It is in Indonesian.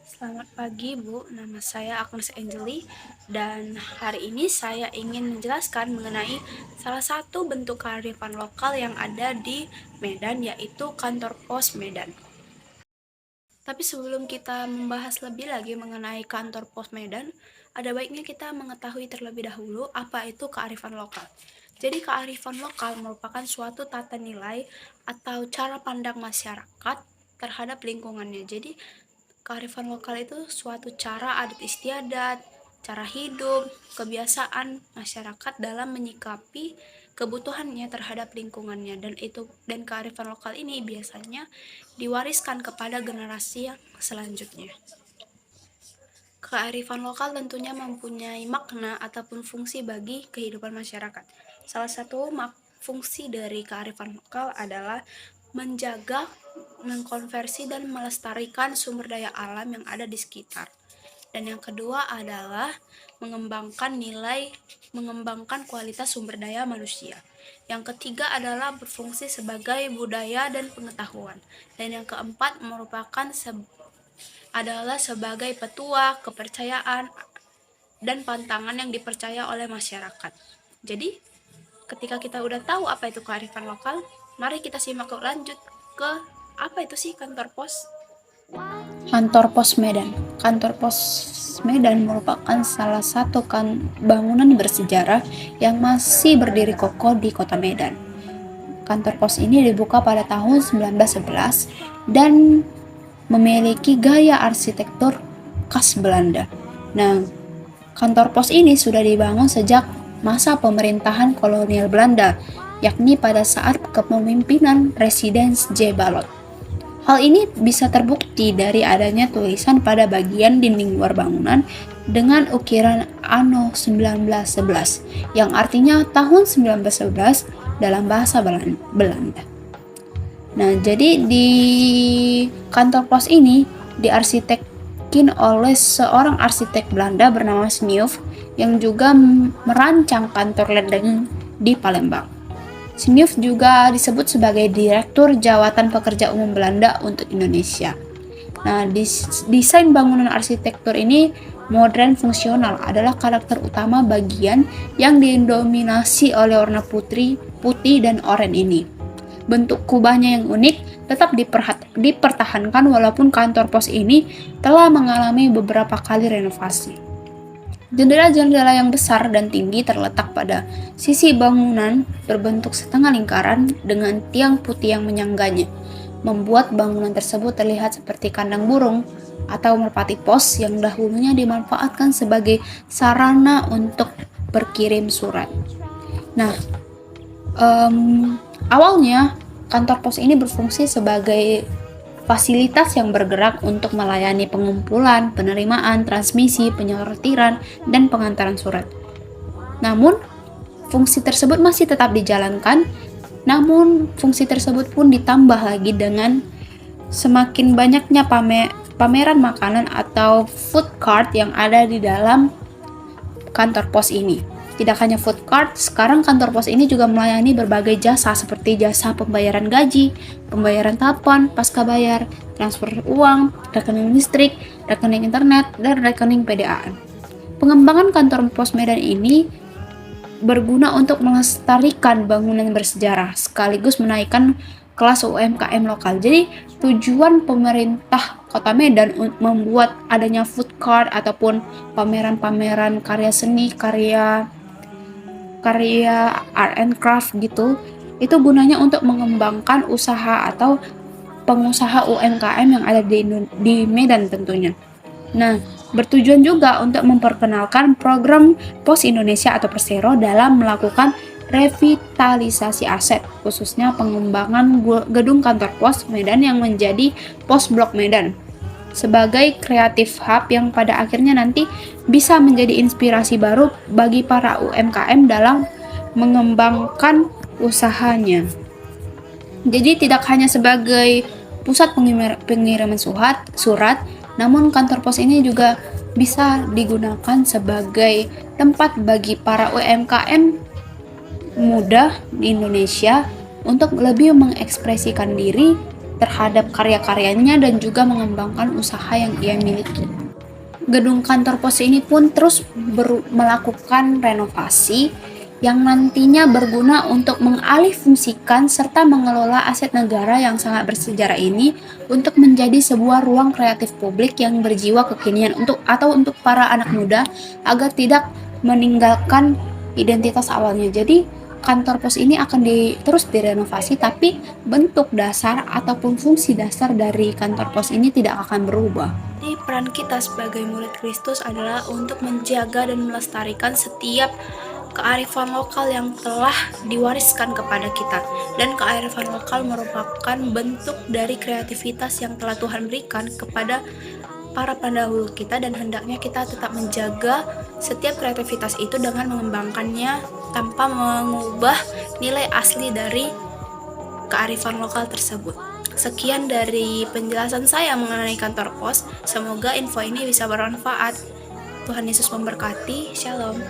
Selamat pagi Bu, nama saya Agnes Angeli dan hari ini saya ingin menjelaskan mengenai salah satu bentuk kearifan lokal yang ada di Medan, yaitu kantor pos Medan. Tapi sebelum kita membahas lebih lagi mengenai kantor pos Medan, ada baiknya kita mengetahui terlebih dahulu apa itu kearifan lokal. Jadi kearifan lokal merupakan suatu tata nilai atau cara pandang masyarakat terhadap lingkungannya. Jadi kearifan lokal itu suatu cara adat istiadat, cara hidup, kebiasaan masyarakat dalam menyikapi kebutuhannya terhadap lingkungannya, dan kearifan lokal ini biasanya diwariskan kepada generasi yang selanjutnya. Kearifan lokal tentunya mempunyai makna ataupun fungsi bagi kehidupan masyarakat. Salah satu fungsi dari kearifan lokal adalah menjaga, mengkonversi, dan melestarikan sumber daya alam yang ada di sekitar. Dan yang kedua adalah mengembangkan kualitas sumber daya manusia. Yang ketiga adalah berfungsi sebagai budaya dan pengetahuan. Dan yang keempat adalah sebagai petua, kepercayaan, dan pantangan yang dipercaya oleh masyarakat. Jadi, ketika kita udah tahu apa itu kearifan lokal, mari kita simak lanjut ke apa itu sih kantor pos. Kantor Pos Medan. Kantor Pos Medan merupakan salah satu bangunan bersejarah yang masih berdiri kokoh di kota Medan. Kantor pos ini dibuka pada tahun 1911 dan memiliki gaya arsitektur khas Belanda. Nah, kantor pos ini sudah dibangun sejak masa pemerintahan kolonial Belanda, yakni pada saat kepemimpinan Residen J. Ballot. Hal ini bisa terbukti dari adanya tulisan pada bagian dinding luar bangunan dengan ukiran Anno 1911 yang artinya tahun 1911 dalam bahasa Belanda. Nah, jadi di kantor pos ini diarsitekin oleh seorang arsitek Belanda bernama Snuf yang juga merancang kantor ledeng di Palembang. Snuf juga disebut sebagai Direktur Jawatan Pekerja Umum Belanda untuk Indonesia. Nah, desain bangunan arsitektur ini modern fungsional adalah karakter utama bagian yang didominasi oleh warna putih dan oranye ini. Bentuk kubahnya yang unik tetap dipertahankan walaupun kantor pos ini telah mengalami beberapa kali renovasi. Jendela-jendela yang besar dan tinggi terletak pada sisi bangunan berbentuk setengah lingkaran dengan tiang putih yang menyangganya, membuat bangunan tersebut terlihat seperti kandang burung atau merpati pos yang dahulunya dimanfaatkan sebagai sarana untuk berkirim surat. Nah, awalnya kantor pos ini berfungsi sebagai fasilitas yang bergerak untuk melayani pengumpulan, penerimaan, transmisi, penyortiran, dan pengantaran surat. Namun, fungsi tersebut masih tetap dijalankan, namun fungsi tersebut pun ditambah lagi dengan semakin banyaknya pameran makanan atau food cart yang ada di dalam kantor pos ini. Tidak hanya food cart, sekarang kantor pos ini juga melayani berbagai jasa seperti jasa pembayaran gaji, pembayaran telepon, pasca bayar, transfer uang, rekening listrik, rekening internet, dan rekening PDAM. Pengembangan kantor pos Medan ini berguna untuk melestarikan bangunan bersejarah sekaligus menaikkan kelas UMKM lokal. Jadi tujuan pemerintah Kota Medan membuat adanya food cart ataupun pameran-pameran karya seni, karya art and craft gitu, itu gunanya untuk mengembangkan usaha atau pengusaha UMKM yang ada di Medan tentunya. Nah, bertujuan juga untuk memperkenalkan program Pos Indonesia atau Persero dalam melakukan revitalisasi aset, khususnya pengembangan gedung kantor pos Medan yang menjadi Pos Blok Medan sebagai kreatif hub yang pada akhirnya nanti bisa menjadi inspirasi baru bagi para UMKM dalam mengembangkan usahanya. Jadi tidak hanya sebagai pusat pengiriman surat, namun kantor pos ini juga bisa digunakan sebagai tempat bagi para UMKM muda di Indonesia untuk lebih mengekspresikan diri terhadap karya-karyanya dan juga mengembangkan usaha yang ia miliki. Gedung kantor pos ini pun terus melakukan renovasi yang nantinya berguna untuk mengalihfungsikan serta mengelola aset negara yang sangat bersejarah ini untuk menjadi sebuah ruang kreatif publik yang berjiwa kekinian untuk para anak muda agar tidak meninggalkan identitas awalnya. Jadi kantor pos ini akan terus direnovasi, tapi bentuk dasar ataupun fungsi dasar dari kantor pos ini tidak akan berubah. Jadi peran kita sebagai murid Kristus adalah untuk menjaga dan melestarikan setiap kearifan lokal yang telah diwariskan kepada kita. Dan kearifan lokal merupakan bentuk dari kreativitas yang telah Tuhan berikan kepada para pendahulu kita, dan hendaknya kita tetap menjaga setiap kreativitas itu dengan mengembangkannya tanpa mengubah nilai asli dari kearifan lokal tersebut. Sekian dari penjelasan saya mengenai kantor pos. Semoga info ini bisa bermanfaat. Tuhan Yesus memberkati. Shalom.